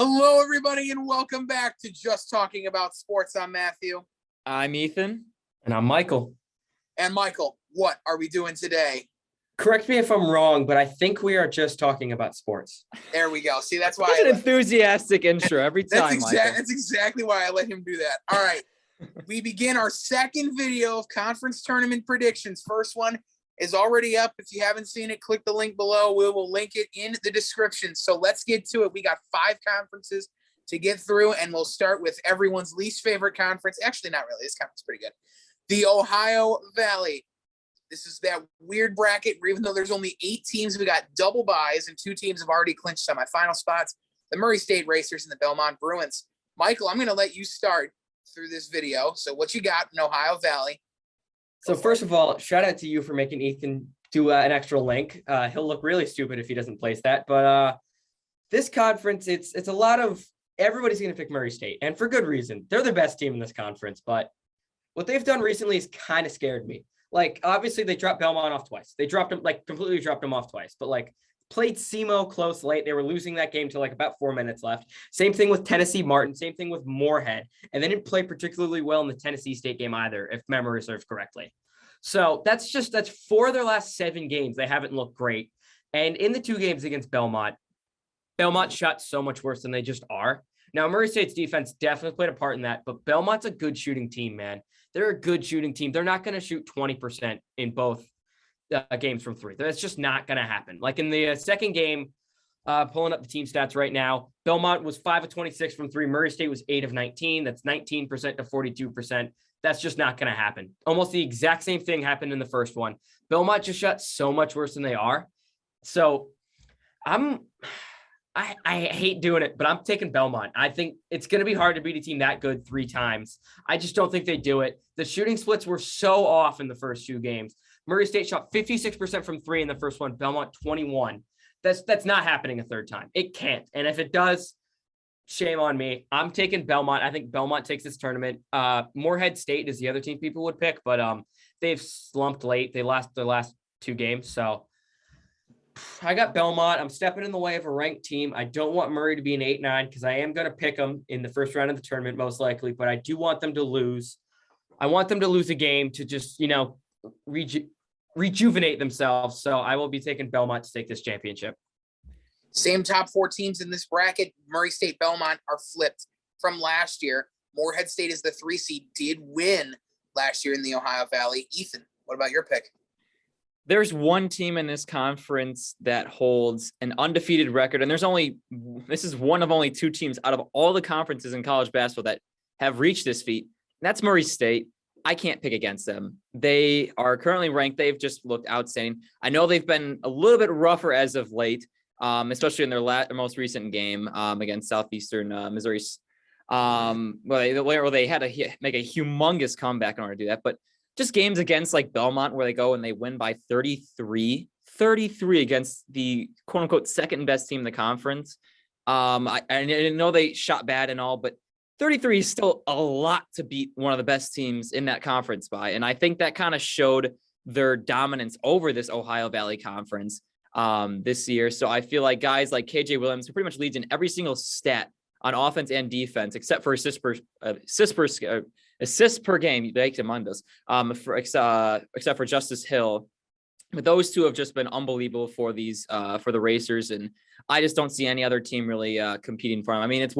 Hello, everybody, and welcome back to Just Talking About Sports. I'm Matthew. I'm Ethan. And I'm Michael. And Michael, what are we doing today? Correct me if I'm wrong, but I think we are just talking about sports. There we go. See, that's why. Such an enthusiastic intro every time. That's exactly why I let him do that. All right. We begin our second video of conference tournament predictions. First one is already up. If you haven't seen it, click the link below. We will link it in the description. So let's get to it. We got 5 conferences to get through, and we'll start with everyone's least favorite conference. Actually, not really. This conference is pretty good. The Ohio Valley. This is that weird bracket where even though there's only 8 teams, we got double buys, and 2 teams have already clinched semifinal spots, the Murray State Racers and the Belmont Bruins. Michael, I'm going to let you start through this video. So what you got in Ohio Valley? So first of all, shout out to you for making Ethan do an extra link. He'll look really stupid if he doesn't place that. But this conference, it's a lot of everybody's going to pick Murray State, and for good reason. They're the best team in this conference, but what they've done recently has kind of scared me. Like, obviously, they dropped Belmont off twice. They dropped them, completely dropped them off twice. But, played SEMO close late. They were losing that game to, about 4 minutes left. Same thing with Tennessee Martin. Same thing with Moorhead. And they didn't play particularly well in the Tennessee State game either, if memory serves correctly. So that's 4 of their last 7 games. They haven't looked great. And in the 2 games against Belmont shot so much worse than they just are. Now, Murray State's defense definitely played a part in that, but Belmont's a good shooting team, man. They're a good shooting team. They're not going to shoot 20% in both games from 3. That's just not going to happen. Like in the second game, pulling up the team stats right now, Belmont was 5 of 26 from 3. Murray State was 8 of 19. That's 19% to 42%. That's just not going to happen. Almost the exact same thing happened in the first one. Belmont just shot so much worse than they are. So I hate doing it, but I'm taking Belmont. I think it's going to be hard to beat a team that good 3 times. I just don't think they do it. The shooting splits were so off in the first 2 games. Murray State shot 56% from 3 in the first one, Belmont 21. That's not happening a third time. It can't. And if it does, shame on me. I'm taking Belmont. I think Belmont takes this tournament. Moorhead State is the other team people would pick, but they've slumped late. They lost their last 2 games, so I got Belmont. I'm stepping in the way of a ranked team. I don't want Murray to be an 8-9 because I am going to pick them in the first round of the tournament, most likely, but I do want them to lose. I want them to lose a game to just, rejuvenate themselves. So I will be taking Belmont to take this championship. Same top 4 teams in this bracket. Murray State, Belmont are flipped from last year. Moorhead State is the 3 seed, did win last year in the Ohio Valley. Ethan, what about your pick? There's one team in this conference that holds an undefeated record, and this is one of only 2 teams out of all the conferences in college basketball that have reached this feat. That's Murray State. I can't pick against them. They are currently ranked. They've just looked outstanding. I know they've been a little bit rougher as of late, especially in their most recent game against Southeastern Missouri, where they had to make a humongous comeback in order to do that. But just games against Belmont where they go and they win by 33 against the quote unquote second best team in the conference. I know they shot bad and all, but 33 is still a lot to beat one of the best teams in that conference by. And I think that kind of showed their dominance over this Ohio Valley conference this year. So I feel like guys like KJ Williams, who pretty much leads in every single stat on offense and defense, except for assists per game, except for Justice Hill. But those 2 have just been unbelievable for the Racers, and I just don't see any other team really competing for them. I mean, it's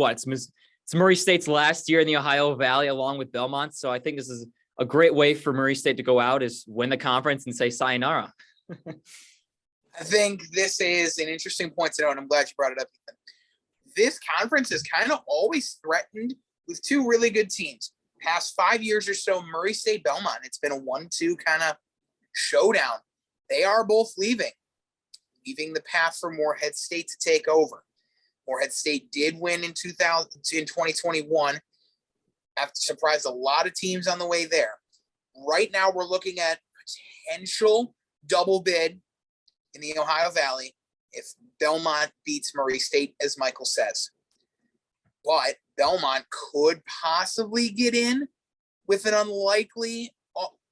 Murray State's last year in the Ohio Valley along with Belmont, so I think this is a great way for Murray State to go out is win the conference and say sayonara. I think this is an interesting point to note, and I'm glad you brought it up, Ethan. This conference is kind of always threatened with 2 really good teams. Past 5 years or so, Murray State, Belmont, it's been a 1-2 kind of showdown. They are both leaving the path for Moorhead State to take over. Moorhead State did win in 2021. Have surprised a lot of teams on the way there. Right now, we're looking at potential double bid in the Ohio Valley if Belmont beats Murray State, as Michael says. But Belmont could possibly get in with an unlikely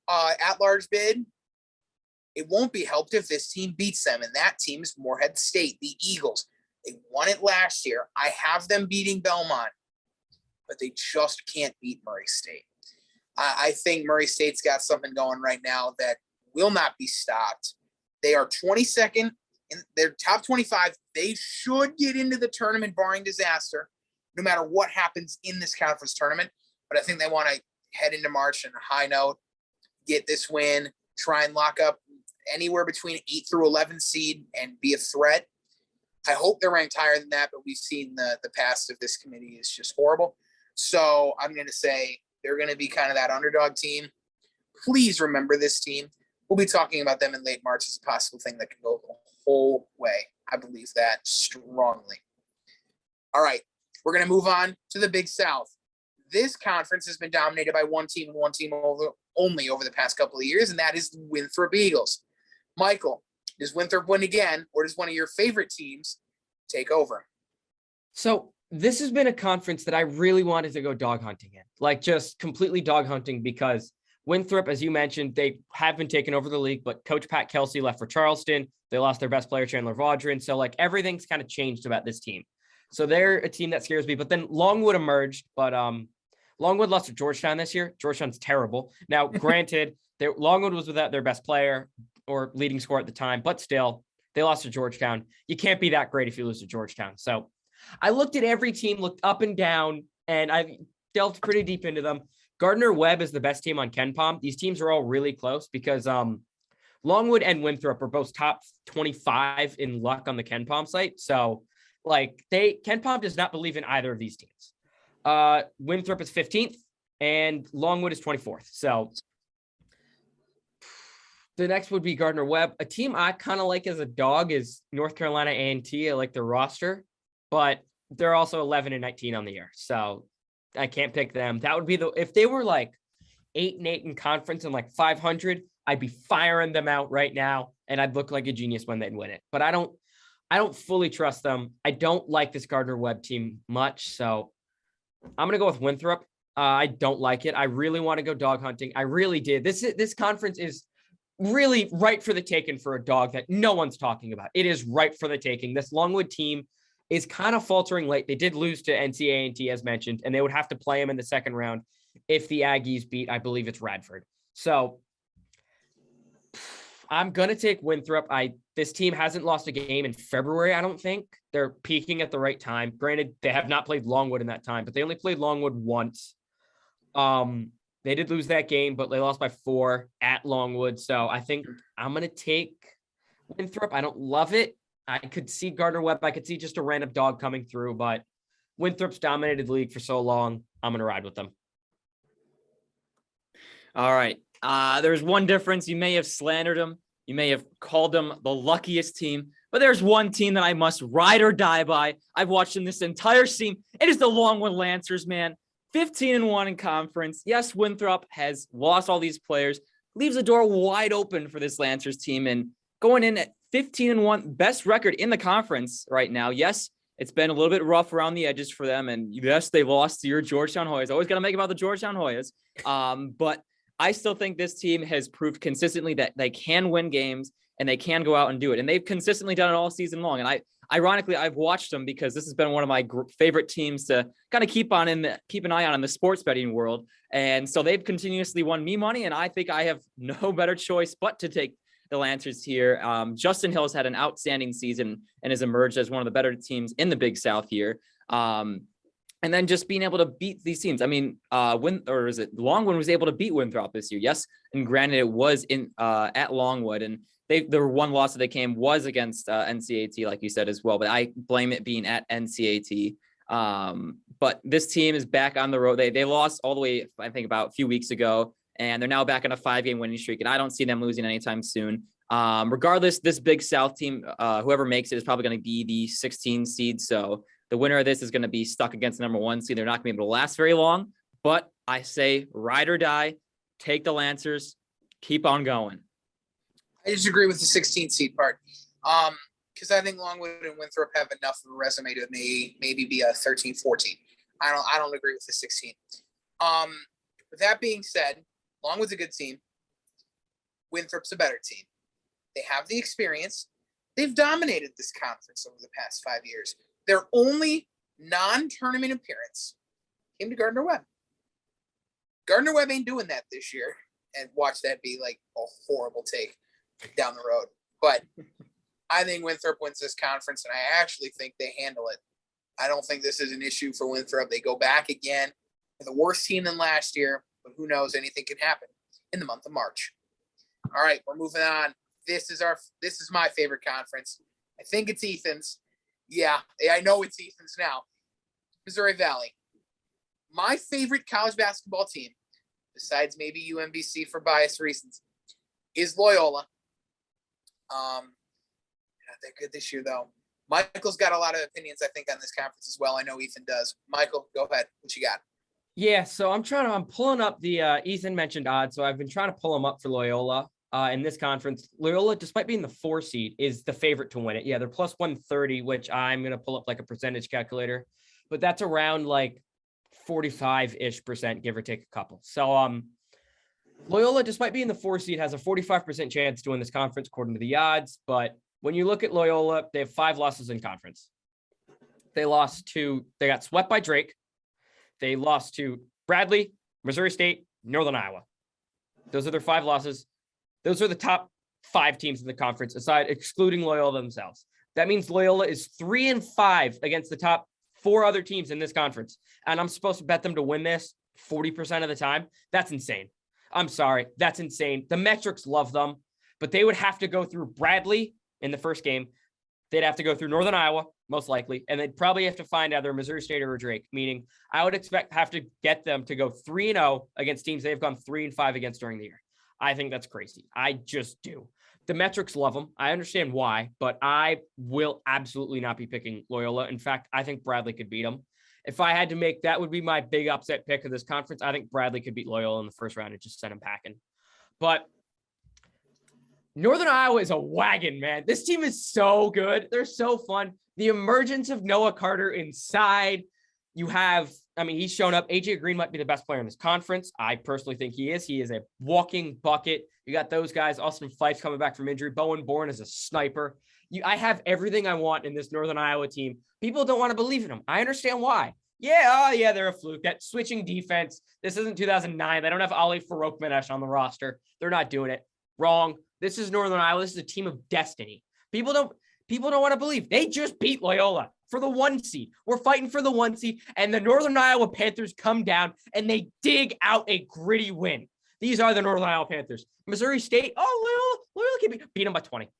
at-large bid. It won't be helped if this team beats them, and that team is Moorhead State, the Eagles. They won it last year. I have them beating Belmont, but they just can't beat Murray State. I think Murray State's got something going right now that will not be stopped. They are 22nd in their top 25. They should get into the tournament barring disaster, no matter what happens in this conference tournament. But I think they want to head into March on a high note, get this win, try and lock up anywhere between 8 through 11 seed and be a threat. I hope they're ranked higher than that, but we've seen the past of this committee is just horrible. So I'm going to say they're going to be kind of that underdog team. Please remember this team. We'll be talking about them in late March as a possible thing that can go the whole way. I believe that strongly. All right, we're going to move on to the Big South. This conference has been dominated by one team and one team only over the past couple of years, and that is the Winthrop Eagles. Michael, does Winthrop win again, or does one of your favorite teams take over? So this has been a conference that I really wanted to go dog hunting in, like just completely dog hunting, because Winthrop, as you mentioned, they have been taking over the league, but Coach Pat Kelsey left for Charleston. They lost their best player, Chandler Vaudrin. So like everything's kind of changed about this team. So they're a team that scares me. But then Longwood emerged, but Longwood lost to Georgetown this year. Georgetown's terrible. Now, granted, Longwood was without their best player or leading scorer at the time, but still, they lost to Georgetown. You can't be that great if you lose to Georgetown. So I looked at every team, looked up and down, and I delved pretty deep into them. Gardner-Webb is the best team on KenPom. These teams are all really close because Longwood and Winthrop are both top 25 in luck on the KenPom site. So, like, KenPom does not believe in either of these teams. Winthrop is 15th and Longwood is 24th. So the next would be Gardner-Webb. A team I kind of like as a dog is North Carolina A&T. I like their roster, but they're also 11 and 19 on the year. So I can't pick them. That would be if they were like 8-8 in conference and like 500, I'd be firing them out right now. And I'd look like a genius when they'd win it, but I don't fully trust them. I don't like this Gardner-Webb team much. So I'm going to go with Winthrop. I don't like it. I really want to go dog hunting. I really did. This conference is really right for the taking for a dog that no one's talking about. It is right for the taking. This Longwood team is kind of faltering late. They did lose to NCAA, as mentioned, and they would have to play them in the second round if the Aggies beat, I believe it's Radford. So I'm going to take Winthrop. This team hasn't lost a game in February, I don't think. They're peaking at the right time. Granted, they have not played Longwood in that time, but they only played Longwood once. They did lose that game, but they lost by 4 at Longwood. So I think I'm going to take Winthrop. I don't love it. I could see Gardner-Webb. I could see just a random dog coming through, but Winthrop's dominated the league for so long. I'm going to ride with them. All right. There's one difference. You may have slandered them. You may have called them the luckiest team, but there's one team that I must ride or die by. I've watched them this entire season. It is the Longwood Lancers, man. 15-1 in conference. Yes, Winthrop has lost all these players, leaves the door wide open for this Lancers team, and going in at 15-1, best record in the conference right now. Yes, it's been a little bit rough around the edges for them, and yes, they lost to your Georgetown Hoyas. Always got to make about the Georgetown Hoyas, but I still think this team has proved consistently that they can win games and they can go out and do it, and they've consistently done it all season long. And ironically, I've watched them because this has been one of my favorite teams to kind of keep an eye on in the sports betting world. And so they've continuously won me money, and I think I have no better choice but to take the Lancers here. Justin Hill has had an outstanding season and has emerged as one of the better teams in the Big South here. And then just being able to beat these teams. I mean, Longwood was able to beat Winthrop this year. Yes. And granted, it was at Longwood, and the one loss that they came was against NCAA, like you said as well, but I blame it being at NCAA. But this team is back on the road. They lost all the way, I think, about a few weeks ago, and they're now back on a 5-game winning streak, and I don't see them losing anytime soon. Regardless, this Big South team, whoever makes it is probably going to be the 16 seed. So the winner of this is going to be stuck against the number 1 seed. They're not going to be able to last very long, but I say ride or die, take the Lancers, keep on going. I disagree with the 16 seed part. Because I think Longwood and Winthrop have enough of a resume to maybe be a 13-14. I don't agree with the 16. With that being said, Longwood's a good team. Winthrop's a better team. They have the experience. they've dominated this conference over the past 5 years. Their only non-tournament appearance came to Gardner-Webb. Gardner-Webb ain't doing that this year. And watch that be like a horrible take down the road. But I think Winthrop wins this conference, and I actually think they handle it. I don't think this is an issue for Winthrop. They go back again. They're the worse team than last year, but who knows? Anything can happen in the month of March. All right, we're moving on. This is my favorite conference. I think it's Ethan's. Yeah, I know it's Ethan's now. Missouri Valley. My favorite college basketball team, besides maybe UMBC for bias reasons, is Loyola. They're good this year, though. Michael's got a lot of opinions, I think, on this conference as well. I know Ethan does. Michael, go ahead. What you got? Yeah, so I'm pulling up the Ethan mentioned odds. So I've been trying to pull them up for Loyola in this conference. Loyola, despite being the 4 seed, is the favorite to win it. Yeah, they're plus 130, which I'm going to pull up like a percentage calculator, but that's around like 45-ish%, give or take a couple. So Loyola, despite being the 4 seed, has a 45% chance to win this conference according to the odds. But when you look at Loyola, they have 5 losses in conference. They got swept by Drake. They lost to Bradley, Missouri State, Northern Iowa. Those are their 5 losses. Those are the top 5 teams in the conference, excluding Loyola themselves. That means Loyola is 3-5 against the top 4 other teams in this conference. And I'm supposed to bet them to win this 40% of the time. That's insane. I'm sorry. That's insane. The metrics love them, but they would have to go through Bradley in the first game. They'd have to go through Northern Iowa, most likely, and they'd probably have to find either Missouri State or Drake, meaning I would have to get them to go 3-0 against teams they've gone 3-5 against during the year. I think that's crazy. I just do. The metrics love them. I understand why, but I will absolutely not be picking Loyola. In fact, I think Bradley could beat them. If I had to make, that would be my big upset pick of this conference. I think Bradley could beat Loyola in the first round and just send him packing. But Northern Iowa is a wagon, man. This team is so good. They're so fun. The emergence of Noah Carter inside. He's shown up. A.K.A. Green might be the best player in this conference. I personally think he is. He is a walking bucket. You got those guys. Austin Fife's coming back from injury. Bowen Bourne is a sniper. I have everything I want in this Northern Iowa team. People don't want to believe in them. I understand why. Yeah, they're a fluke. That switching defense. This isn't 2009. They don't have Ali Farouk-Manesh on the roster. They're not doing it. Wrong. This is Northern Iowa. This is a team of destiny. People don't want to believe. They just beat Loyola for the 1 seed. We're fighting for the 1 seed, and the Northern Iowa Panthers come down and they dig out a gritty win. These are the Northern Iowa Panthers. Missouri State, Loyola can beat them by 20.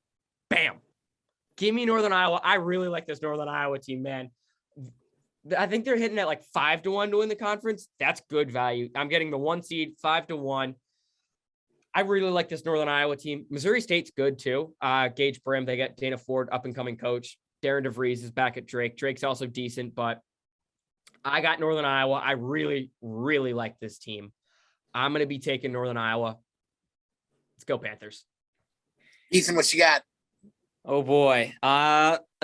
Bam. Give me Northern Iowa. I really like this Northern Iowa team, man. I think they're hitting at like 5-1 to win the conference. That's good value. I'm getting the 1 seed 5-1. I really like this Northern Iowa team. Missouri State's good too. Gage Brim, they got Dana Ford, up and coming coach. Darren DeVries is back at Drake. Drake's also decent, but I got Northern Iowa. I really, really like this team. I'm going to be taking Northern Iowa. Let's go Panthers. Ethan, what you got? Oh boy.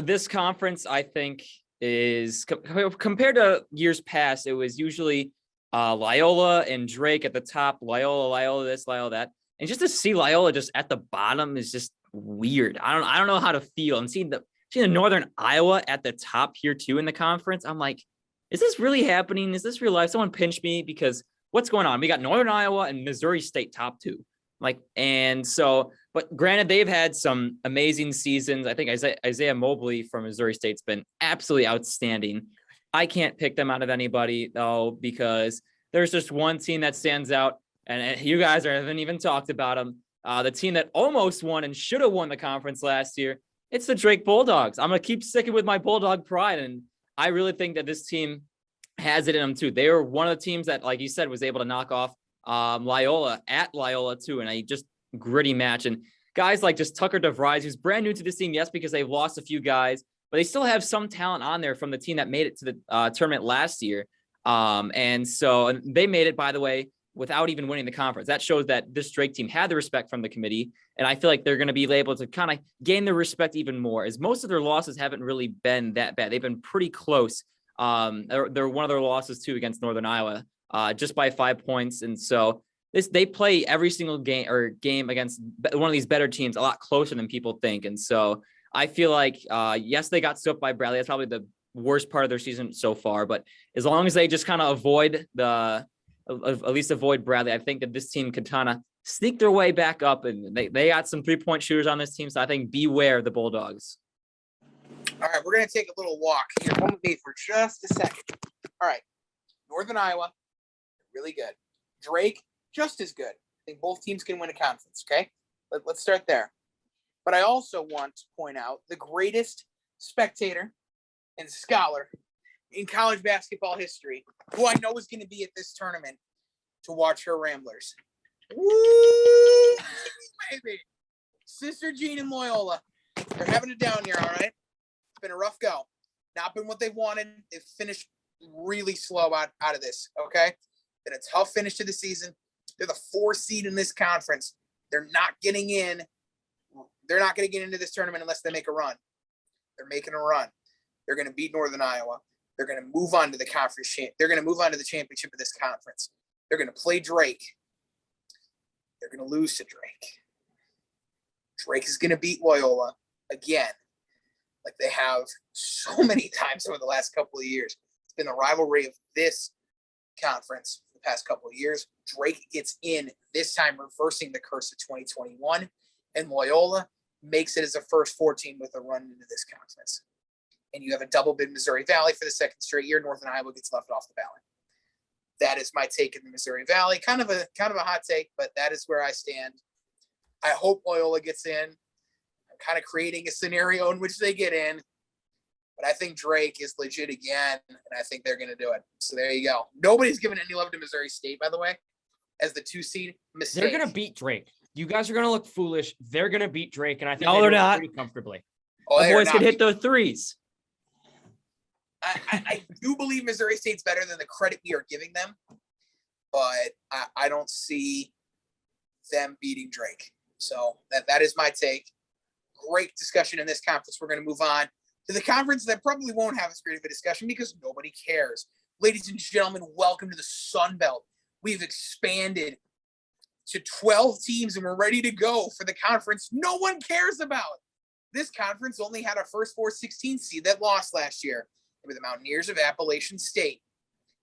This conference, I think, is compared to years past, it was usually Loyola and Drake at the top, Loyola this, Loyola that. And just to see Loyola just at the bottom is just weird. I don't know how to feel. And seeing the Northern Iowa at the top here too in the conference, I'm like, is this really happening? Is this real life? Someone pinch me, because what's going on? We got Northern Iowa and Missouri State top 2. But granted, they've had some amazing seasons. I think Isaiah Mobley from Missouri State's been absolutely outstanding. I can't pick them out of anybody though, because there's just one team that stands out, and you guys haven't even talked about them. The team that almost won and should have won the conference last year. It's the Drake Bulldogs. I'm going to keep sticking with my Bulldog pride, and I really think that this team has it in them too. They were one of the teams that, like you said, was able to knock off Loyola at Loyola too, and a just gritty match. And guys like just Tucker DeVries, who's brand new to this team, yes, because they've lost a few guys, but they still have some talent on there from the team that made it to the tournament last year. And they made it, by the way, without even winning the conference. That shows that this Drake team had the respect from the committee. And I feel like they're going to be able to kind of gain the respect even more, as most of their losses haven't really been that bad. They've been pretty close. They're one of their losses too against Northern Iowa, just by 5 points. And so they play every single game against one of these better teams a lot closer than people think. And so I feel like, yes, they got swept by Bradley. That's probably the worst part of their season so far. But as long as they just kind of at least avoid Bradley, I think that this team could kind of sneak their way back up. And they got some 3-point shooters on this team. So I think beware the Bulldogs. All right, we're going to take a little walk here. Hold with me for just a second. All right, Northern Iowa, really good. Drake, just as good. I think both teams can win a conference, okay? Let's start there. But I also want to point out the greatest spectator and scholar in college basketball history, who I know is going to be at this tournament to watch her Ramblers. Woo! Baby. Sister Jean and Loyola. They're having it down here, all right? It's been a rough go. Not been what they wanted. They've finished really slow out of this, okay? Been a tough finish to the season. They're the 4th seed in this conference. They're not getting in. They're not going to get into this tournament unless they make a run. They're making a run. They're going to beat Northern Iowa. They're going to move on to the conference. They're going to move on to the championship of this conference. They're going to play Drake. They're going to lose to Drake. Drake is going to beat Loyola again, like they have so many times over the last couple of years. It's been the rivalry of this conference for the past couple of years. Drake gets in this time, reversing the curse of 2021, and Loyola makes it as a first 14 with a run into this conference. And you have a double bid Missouri Valley for the 2nd straight year. Northern Iowa gets left off the ballot. That is my take in the Missouri Valley. Kind of a hot take, but that is where I stand. I hope Loyola gets in. I'm kind of creating a scenario in which they get in, but I think Drake is legit again, and I think they're going to do it. So there you go. Nobody's giving any love to Missouri State, by the way, as the 2 seed. Mistake. They're going to beat Drake. You guys are going to look foolish. They're going to beat Drake, and I think they're not pretty comfortably. Oh, the boys could hit their threes. I do believe Missouri State's better than the credit we are giving them, but I don't see them beating Drake. So that is my take. Great discussion in this conference. We're going to move on to the conference that probably won't have as great of a discussion because nobody cares. Ladies and gentlemen, welcome to the Sun Belt. We've expanded to 12 teams and we're ready to go for the conference no one cares about. This conference only had our first 4-16 seed that lost last year. They were the Mountaineers of Appalachian State.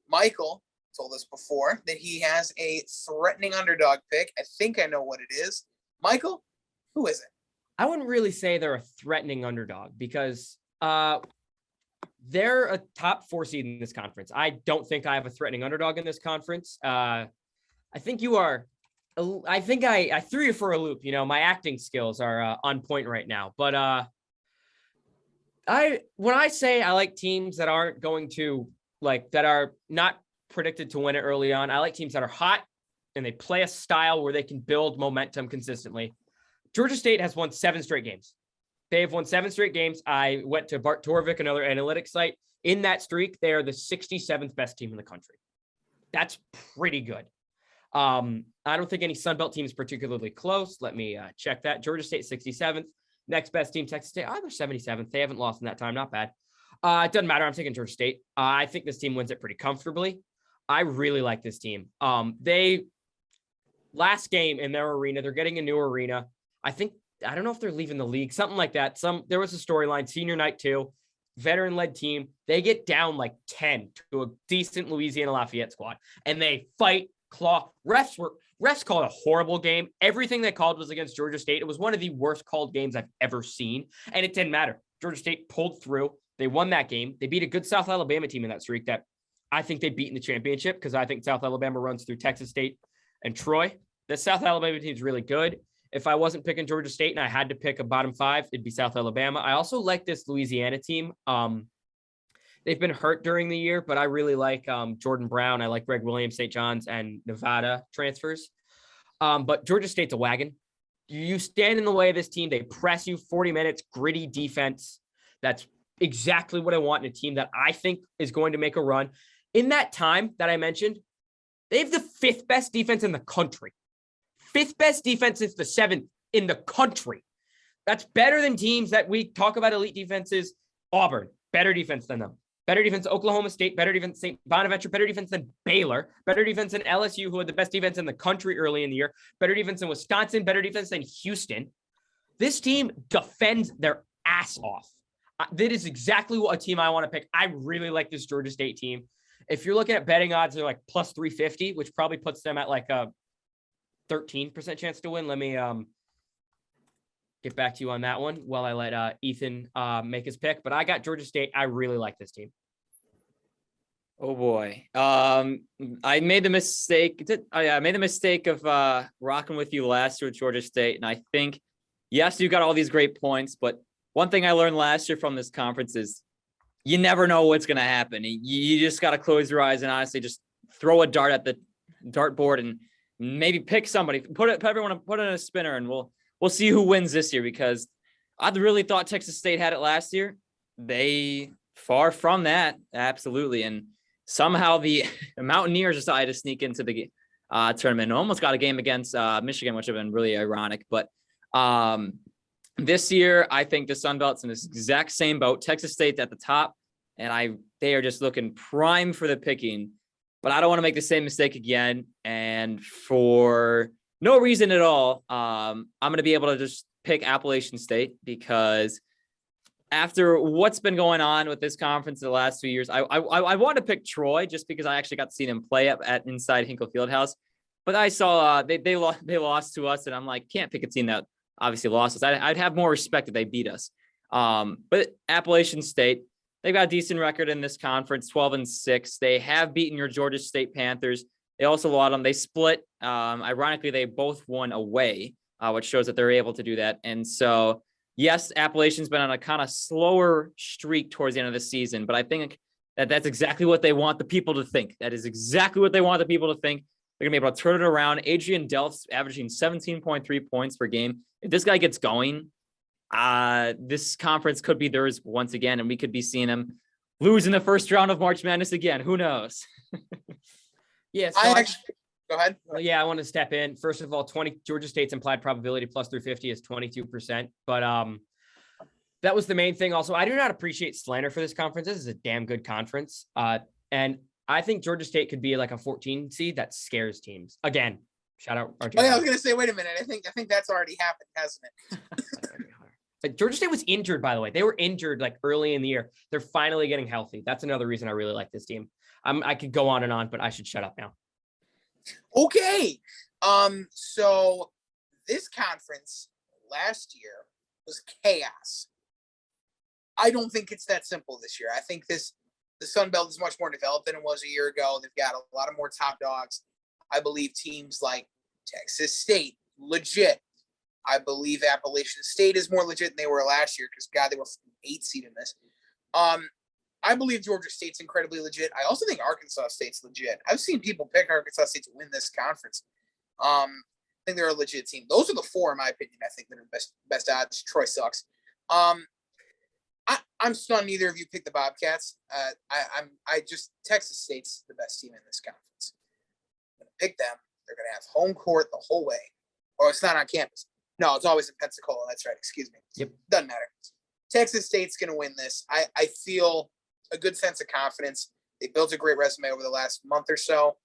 Michael told us before that he has a threatening underdog pick. I think I know what it is. Michael, who is it? I wouldn't really say they're a threatening underdog because they're a top 4 seed in this conference. I don't think I have a threatening underdog in this conference. I think you are. I think I threw you for a loop. You know, my acting skills are on point right now. But when I say I like teams that aren't going to that are not predicted to win it early on, I like teams that are hot and they play a style where they can build momentum consistently. Georgia State has won 7 straight games. They have won 7 straight games. I went to Bart Torvik, another analytics site. In that streak, they are the 67th best team in the country. That's pretty good. I don't think any Sun Belt team is particularly close. Let me check that. Georgia State 67th. Next best team, Texas State. Oh, they're 77th. They haven't lost in that time. Not bad. It doesn't matter. I'm taking Georgia State. I think this team wins it pretty comfortably. I really like this team. They last game in their arena, they're getting a new arena. I don't know if they're leaving the league, something like that. There was a storyline, senior night too, veteran-led team. They get down 10 to a decent Louisiana Lafayette squad, and they fight, claw. Refs called a horrible game. Everything they called was against Georgia State. It was one of the worst called games I've ever seen, and it didn't matter. Georgia State pulled through. They won that game. They beat a good South Alabama team in that streak that I think they beat in the championship because I think South Alabama runs through Texas State and Troy. The South Alabama team is really good. If I wasn't picking Georgia State and I had to pick a bottom 5, it'd be South Alabama. I also like this Louisiana team. They've been hurt during the year, but I really like Jordan Brown. I like Greg Williams, St. John's, and Nevada transfers. But Georgia State's a wagon. You stand in the way of this team. They press you 40 minutes, gritty defense. That's exactly what I want in a team that I think is going to make a run. In that time that I mentioned, they have the 5th best defense in the country. 5th best defense since the 7th in the country. That's better than teams that we talk about elite defenses. Auburn, better defense than them. Better defense than Oklahoma State, better defense than St. Bonaventure, better defense than Baylor, better defense than LSU, who had the best defense in the country early in the year, better defense than Wisconsin, better defense than Houston. This team defends their ass off. That is exactly what a team I want to pick. I really like this Georgia State team. If you're looking at betting odds, they're like plus 350, which probably puts them at like a 13% chance to win. Let me get back to you on that one while I let Ethan make his pick. But I got Georgia State. I really like this team. Oh boy. I made the mistake. I made the mistake of rocking with you last year with Georgia State. And I think, yes, you got all these great points, but one thing I learned last year from this conference is you never know what's going to happen. You just got to close your eyes and honestly just throw a dart at the dartboard and maybe pick somebody, put in a spinner, and we'll see who wins this year, because I really thought Texas State had it last year. They far from that. Absolutely. And somehow the Mountaineers decided to sneak into the tournament and almost got a game against Michigan, which would have been really ironic. But this year, I think the Sun Belt's in this exact same boat. Texas State's at the top, and they are just looking prime for the picking. But I don't want to make the same mistake again. And for no reason at all, I'm going to be able to just pick Appalachian State, because after what's been going on with this conference in the last 2 years, I want to pick Troy just because I actually got to see them play up at inside Hinkle Fieldhouse. But I saw they lost to us, and I'm like, can't pick a team that obviously lost us. I'd have more respect if they beat us. But Appalachian State, they've got a decent record in this conference, 12-6. They have beaten your Georgia State Panthers. They also lost them. They split. Ironically, they both won away, which shows that they're able to do that. And so, yes, Appalachian's been on a kind of slower streak towards the end of the season, but I think that's exactly what they want the people to think. That is exactly what they want the people to think. They're going to be able to turn it around. Adrian Delph's averaging 17.3 points per game. If this guy gets going, this conference could be theirs once again, and we could be seeing him lose in the first round of March Madness again. Who knows? Yeah, so go ahead. Well, yeah, I want to step in. First of all, Georgia State's implied probability plus 350 is 22%. But that was the main thing. Also, I do not appreciate slander for this conference. This is a damn good conference. And I think Georgia State could be like a 14 seed that scares teams. Again, shout out. Oh, yeah, I was going to say, wait a minute. I think that's already happened, hasn't it? Georgia State was injured, by the way. They were injured like early in the year. They're finally getting healthy. That's another reason I really like this team. I could go on and on, but I should shut up now. Okay. So this conference last year was chaos. I don't think it's that simple this year. I think the Sun Belt is much more developed than it was a year ago. They've got a lot of more top dogs. I believe teams like Texas State, legit. I believe Appalachian State is more legit than they were last year, because, God, they were 8 seed in this. I believe Georgia State's incredibly legit. I also think Arkansas State's legit. I've seen people pick Arkansas State to win this conference. I think they're a legit team. Those are the 4, in my opinion, I think that are best odds. Troy sucks. I'm stunned neither of you picked the Bobcats. Texas State's the best team in this conference. I'm going to pick them. They're going to have home court the whole way. Or it's not on campus. No, it's always in Pensacola. That's right. Excuse me. Yep. Doesn't matter. Texas State's going to win this. I feel a good sense of confidence. They built a great resume over the last month or so.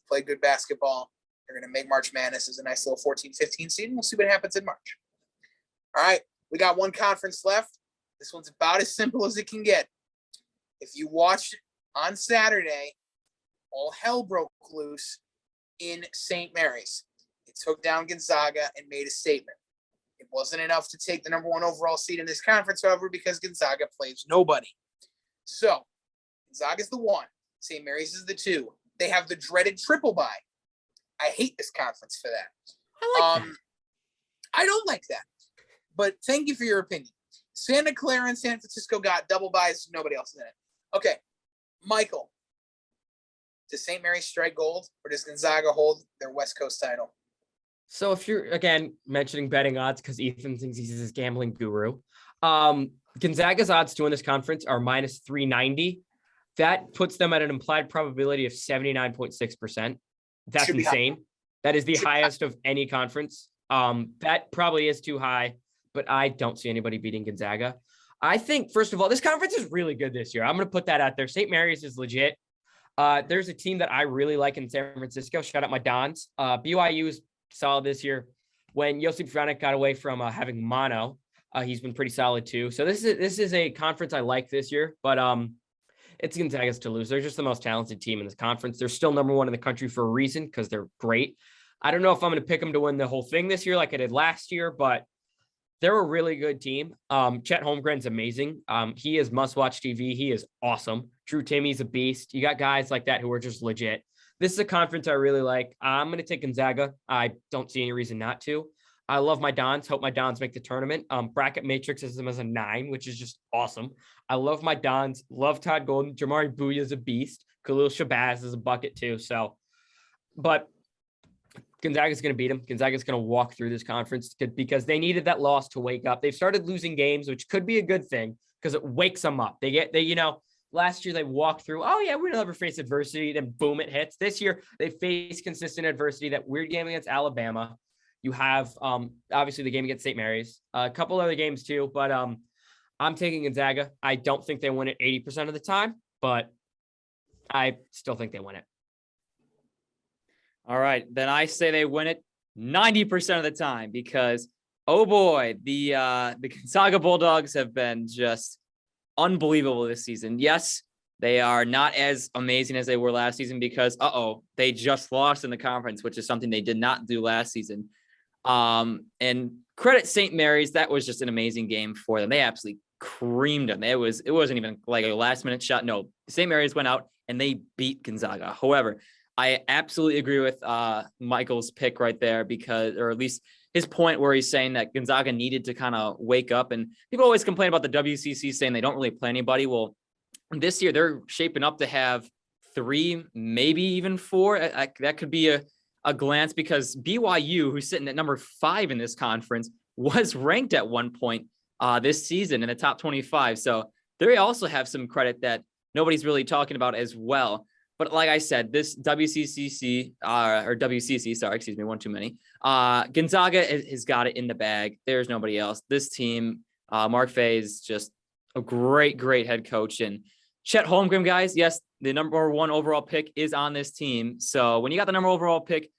Played good basketball. They're going to make March Madness as a nice little 14-15 seed, and we'll see what happens in March. All right. We got one conference left. This one's about as simple as it can get. If you watched on Saturday, all hell broke loose in St. Mary's. It took down Gonzaga and made a statement. It wasn't enough to take the number 1 overall seed in this conference, however, because Gonzaga plays nobody. So Gonzaga's the 1. St. Mary's is the 2. They have the dreaded triple bye. I hate this conference for that. I don't like that. But thank you for your opinion. Santa Clara and San Francisco got double byes. Nobody else in it. Okay. Michael, does St. Mary's strike gold, or does Gonzaga hold their West Coast title? So if you're, again, mentioning betting odds, because Ethan thinks he's his gambling guru, Gonzaga's odds to win this conference are minus 390. That puts them at an implied probability of 79.6%. That's insane. That is the highest of any conference. That probably is too high, but I don't see anybody beating Gonzaga. I think, first of all, this conference is really good this year. I'm going to put that out there. St. Mary's is legit. There's a team that I really like in San Francisco. Shout out my Dons. BYU is solid this year. When Josip Vranek got away from having mono, He's been pretty solid too. So this is a conference I like this year, but it's Gonzaga's to lose. They're just the most talented team in this conference. They're still number 1 in the country for a reason because they're great. I don't know if I'm going to pick them to win the whole thing this year like I did last year, but they're a really good team. Chet Holmgren's amazing. He is must-watch TV. He is awesome. Drew Timmy's a beast. You got guys like that who are just legit. This is a conference I really like. I'm going to take Gonzaga. I don't see any reason not to. I love my Dons. Hope my Dons make the tournament. Bracket Matrix has them as a 9, which is just awesome. I love my Dons. Love Todd Golden. Jamari Bouye is a beast. Khalil Shabazz is a bucket too. So, but Gonzaga's going to beat them. Gonzaga's going to walk through this conference because they needed that loss to wake up. They've started losing games, which could be a good thing because it wakes them up. Last year they walked through, oh yeah, we're never face adversity. Then boom, it hits. This year they face consistent adversity. That weird game against Alabama. You have obviously the game against St. Mary's, a couple other games too, but I'm taking Gonzaga. I don't think they win it 80% of the time, but I still think they win it. All right, then I say they win it 90% of the time because, oh boy, the Gonzaga Bulldogs have been just unbelievable this season. Yes, they are not as amazing as they were last season because, they just lost in the conference, which is something they did not do last season. And credit St. Mary's, that was just an amazing game for them. They absolutely creamed them. It wasn't even like a last-minute shot. No, St. Mary's went out and they beat Gonzaga. However, I absolutely agree with Michael's pick right there or at least his point where he's saying that Gonzaga needed to kind of wake up. And people always complain about the WCC saying they don't really play anybody. Well, this year they're shaping up to have 3, maybe even 4. That could be a glance because BYU, who's sitting at number 5 in this conference, was ranked at one point this season in the top 25. So they also have some credit that nobody's really talking about as well. But like I said, this WCC, sorry, excuse me, one too many. Gonzaga has got it in the bag. There's nobody else. This team, Mark Fay is just a great head coach. And Chet Holmgren, guys, yes, the number 1 overall pick is on this team. So when you got the number overall pick,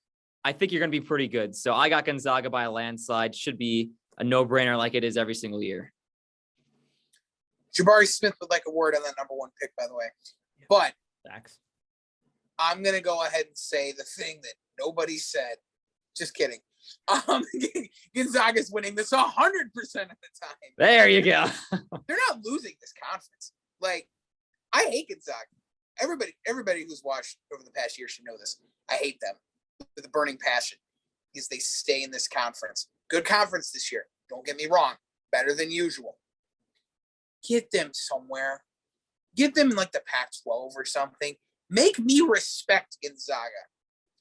I think you're going to be pretty good. So I got Gonzaga by a landslide. Should be a no-brainer like it is every single year. Jabari Smith would like a word on that number 1 pick, by the way. But Thanks. I'm going to go ahead and say the thing that nobody said. Just kidding. Gonzaga's winning this 100% of the time. There you go. They're not losing this conference. Like, I hate Gonzaga. Everybody who's watched over the past year should know this. I hate them with a burning passion because they stay in this conference. Good conference this year. Don't get me wrong. Better than usual. Get them somewhere. Get them in like the Pac-12 or something. Make me respect Gonzaga.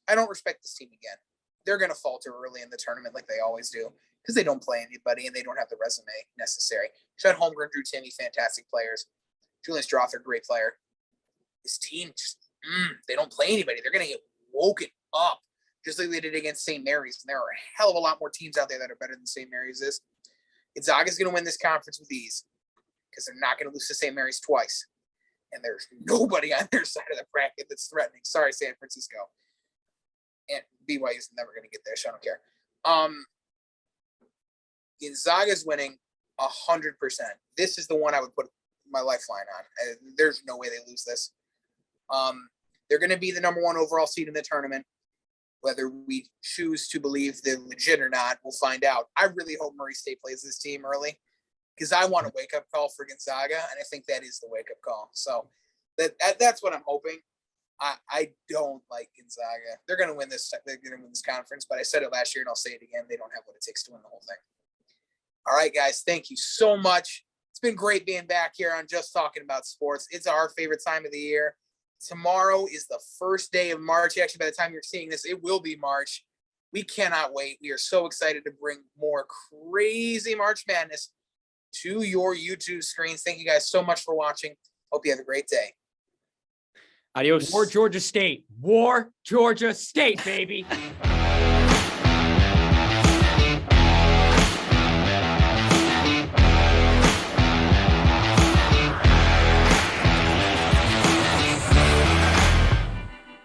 I don't respect this team again. They're going to falter early in the tournament like they always do because they don't play anybody and they don't have the resume necessary. Chet Holmgren, Drew Timme, fantastic players. Julian Strother, great player. This team, they don't play anybody. They're going to get woken up just like they did against St. Mary's. And there are a hell of a lot more teams out there that are better than St. Mary's is. Gonzaga's going to win this conference with ease because they're not going to lose to St. Mary's twice. And there's nobody on their side of the bracket that's threatening. Sorry, San Francisco. And BYU's never going to get there, so I don't care. Gonzaga's winning 100%. This is the one I would put my lifeline on. There's no way they lose this. They're going to be the number 1 overall seed in the tournament. Whether we choose to believe they're legit or not, we'll find out. I really hope Murray State plays this team early, because I want a wake-up call for Gonzaga, and I think that is the wake-up call. So that's what I'm hoping. I don't like Gonzaga. They're going to win this. They're going to win this conference, but I said it last year, and I'll say it again. They don't have what it takes to win the whole thing. All right, guys, thank you so much. It's been great being back here on Just Talking About Sports. It's our favorite time of the year. Tomorrow is the first day of March. Actually, by the time you're seeing this, it will be March. We cannot wait. We are so excited to bring more crazy March Madness to your YouTube screens. Thank you guys so much for watching. Hope you have a great day. Adios. War Georgia State, baby.